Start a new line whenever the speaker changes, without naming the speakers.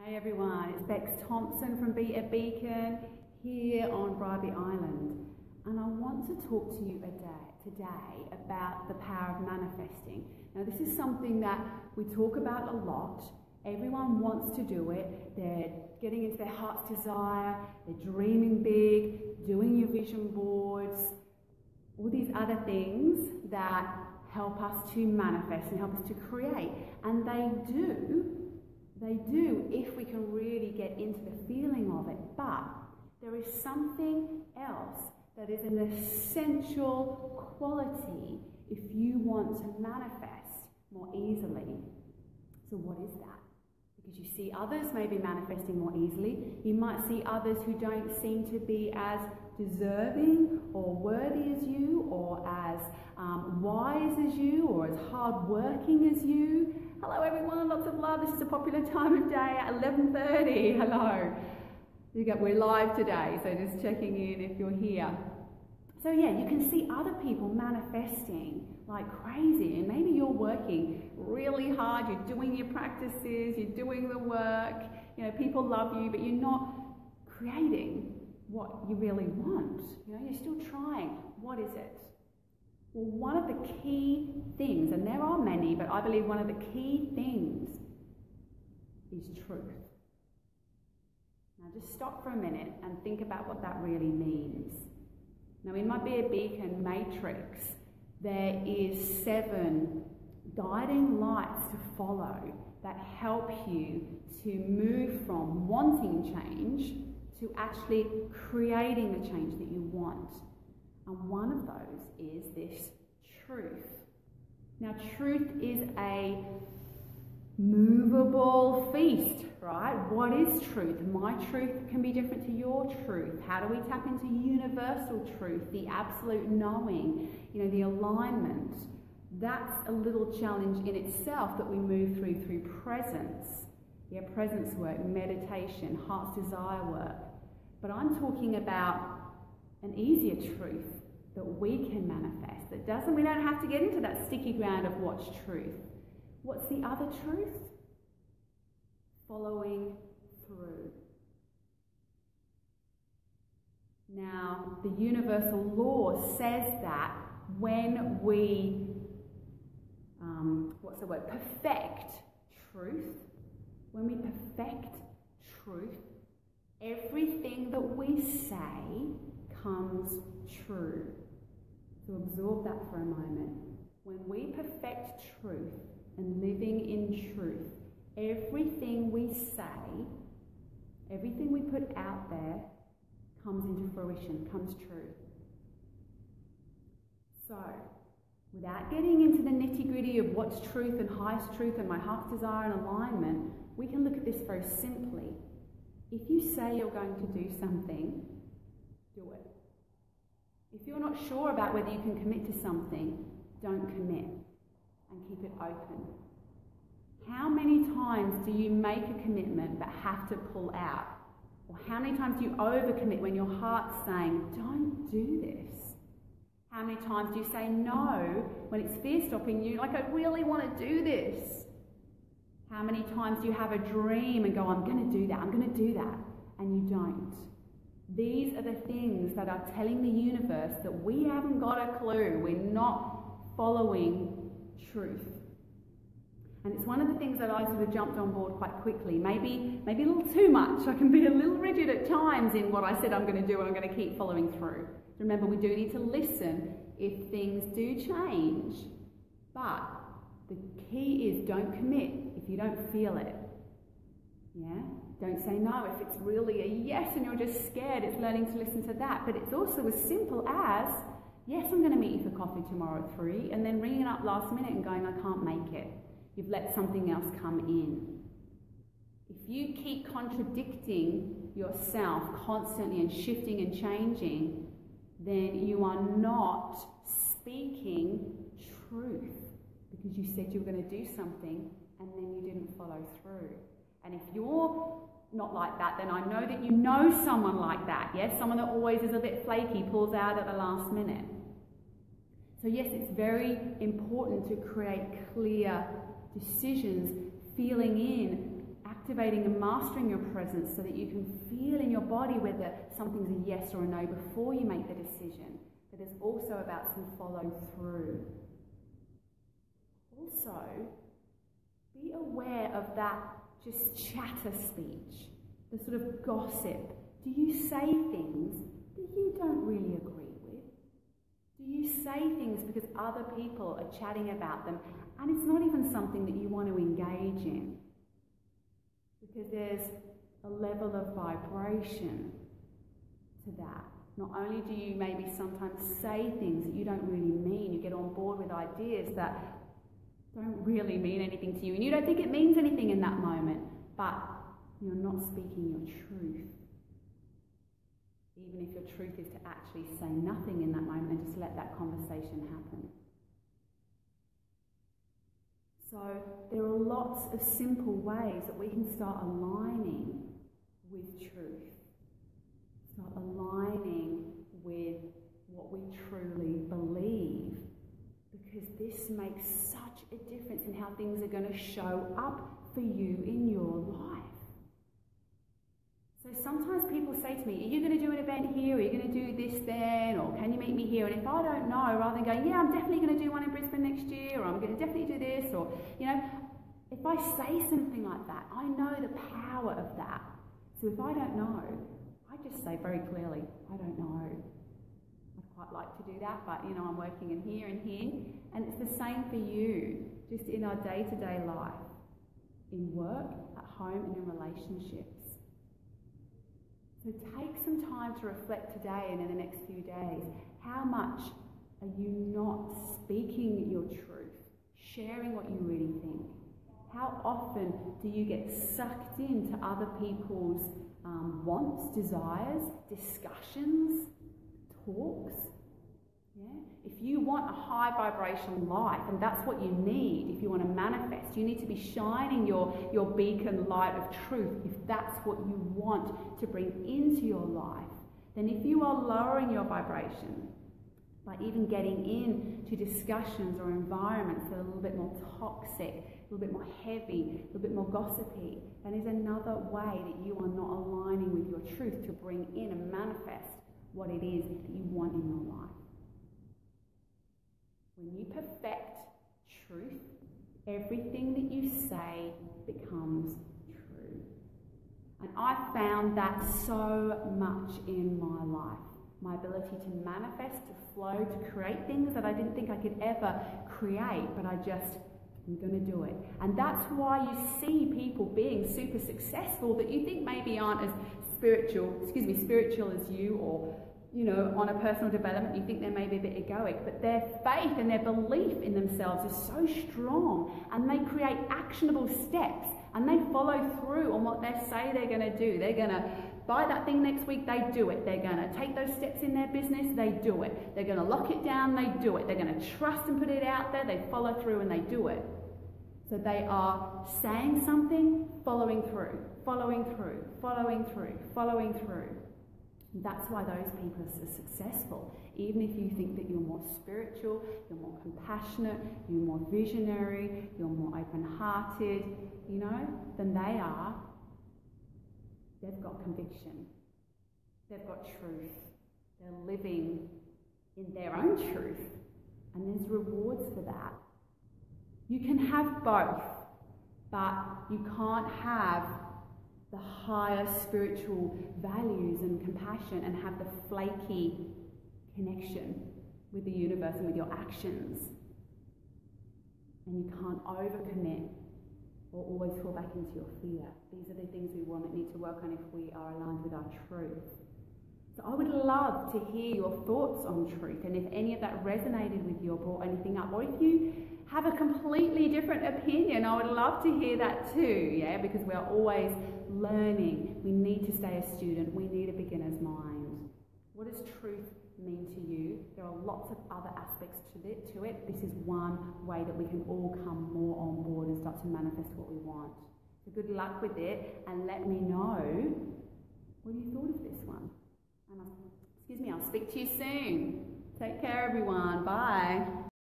Hey everyone, it's Bex Thompson from Be a Beacon here on Bribie Island, and I want to talk to you today about the power of manifesting. Now this is something that we talk about a lot. Everyone wants to do it. They're getting into their heart's desire, they're dreaming big, doing your vision boards, all these other things that help us to manifest and help us to create. And they do if we can really get into the feeling of it. But there is something else that is an essential quality if you want to manifest more easily. So what is that? Because you see others maybe manifesting more easily. You might see others who don't seem to be as deserving or worthy as you, or as wise as you, or as hardworking as you. Hello everyone, lots of love. This is a popular time of day at 11:30. Hello. We're live today, so just checking in if you're here. So yeah, you can see other people manifesting like crazy, and maybe you're working really hard, you're doing your practices, you're doing the work, people love you, but you're not creating what you really want. You're still trying. What is it? Well, one of the key things, and there are many, but I believe one of the key things is truth. Now just stop for a minute and think about what that really means. Now in my Be a Beacon matrix, there is 7 guiding lights to follow that help you to move from wanting change to actually creating the change that you want. And one of those is this truth. Now truth is a movable feast, right? What is truth? My truth can be different to your truth. How do we tap into universal truth, the absolute knowing, the alignment? That's a little challenge in itself that we move through presence. Yeah, presence work, meditation, heart's desire work. But I'm talking about an easier truth that we can manifest. We don't have to get into that sticky ground of what's truth. What's the other truth? Following through. Now, the universal law says that when we, perfect truth, when we perfect truth, everything that we say comes true. So absorb that for a moment. When we perfect truth and living in truth, everything we say, everything we put out there comes into fruition, comes true. So, without getting into the nitty-gritty of what's truth and highest truth and my heart's desire and alignment, we can look at this very simply. If you say you're going to do something, do it. If you're not sure about whether you can commit to something, don't commit and keep it open. How many times do you make a commitment but have to pull out? Or how many times do you overcommit when your heart's saying, don't do this? How many times do you say no when it's fear stopping you, like I really want to do this? How many times do you have a dream and go, I'm going to do that, and you don't? These are the things that are telling the universe that we haven't got a clue. We're not following truth. And it's one of the things that I sort of jumped on board quite quickly. Maybe a little too much. I can be a little rigid at times in what I said I'm going to do, and I'm going to keep following through. Remember, we do need to listen if things do change. But the key is don't commit if you don't feel it. Yeah? Don't say no if it's really a yes and you're just scared. It's learning to listen to that. But it's also as simple as, yes, I'm going to meet you for coffee tomorrow at 3, and then ringing up last minute and going, I can't make it. You've let something else come in. If you keep contradicting yourself constantly and shifting and changing, then you are not speaking truth, because you said you were going to do something and then you didn't follow through. And if you're not like that, then I know that you know someone like that, yes? Someone that always is a bit flaky, pulls out at the last minute. So yes, it's very important to create clear decisions, feeling in, activating and mastering your presence so that you can feel in your body whether something's a yes or a no before you make the decision. But there's also about some follow through. Also, be aware of that just chatter speech, the sort of gossip. Do you say things that you don't really agree with? Do you say things because other people are chatting about them and it's not even something that you want to engage in? Because there's a level of vibration to that. Not only do you maybe sometimes say things that you don't really mean, you get on board with ideas that don't really mean anything to you and you don't think it means anything in that moment, but you're not speaking your truth. Even if your truth is to actually say nothing in that moment and just let that conversation happen. So there are lots of simple ways that we can start aligning with truth. Start aligning with what we truly believe. Because this makes such a difference in how things are going to show up for you in your life. So sometimes people say to me, are you going to do an event here? Are you going to do this then? Or can you meet me here? And if I don't know, rather than going, yeah, I'm definitely going to do one in Brisbane next year, or I'm going to definitely do this, or, you know, if I say something like that, I know the power of that. So if I don't know, I just say very clearly, I don't know. I'd quite like to do that, but, you know, I'm working in here and here. And it's the same for you, just in our day-to-day life, in work, at home, and in relationships. So take some time to reflect today and in the next few days. How much are you not speaking your truth, sharing what you really think? How often do you get sucked into other people's wants, desires, discussions, talks? Yeah? If you want a high vibration life, and that's what you need if you want to manifest, you need to be shining your beacon light of truth if that's what you want to bring into your life. Then if you are lowering your vibration by even getting into discussions or environments that are a little bit more toxic, a little bit more heavy, a little bit more gossipy, that is another way that you are not aligning with your truth to bring in and manifest what it is that you want in your life. When you perfect truth, everything that you say becomes true. And I found that so much in my life. My ability to manifest, to flow, to create things that I didn't think I could ever create, but I'm going to do it. And that's why you see people being super successful that you think maybe aren't as spiritual as you, or, you know, on a personal development, you think they may be a bit egoic, but their faith and their belief in themselves is so strong, and they create actionable steps, and they follow through on what they say they're going to do. They're going to buy that thing next week, they do it. They're going to take those steps in their business, they do it. They're going to lock it down, they do it. They're going to trust and put it out there, they follow through and they do it. So they are saying something, following through, following through, following through, following through. That's why those people are so successful. Even if you think that you're more spiritual, you're more compassionate, you're more visionary, you're more open-hearted, you know, than they are. They've got conviction. They've got truth. They're living in their own truth. And there's rewards for that. You can have both, but you can't have the higher spiritual values and compassion and have the flaky connection with the universe and with your actions. And you can't overcommit or always fall back into your fear. These are the things we need to work on if we are aligned with our truth. So I would love to hear your thoughts on truth, and if any of that resonated with you or brought anything up, or if you have a completely different opinion, I would love to hear that too, yeah, because we're always learning. We need to stay a student. We need a beginner's mind. What does truth mean to you? There are lots of other aspects to it. This is one way that we can all come more on board and start to manifest what we want. So good luck with it, and let me know what you thought of this one. And I'll speak to you soon. Take care, everyone. Bye.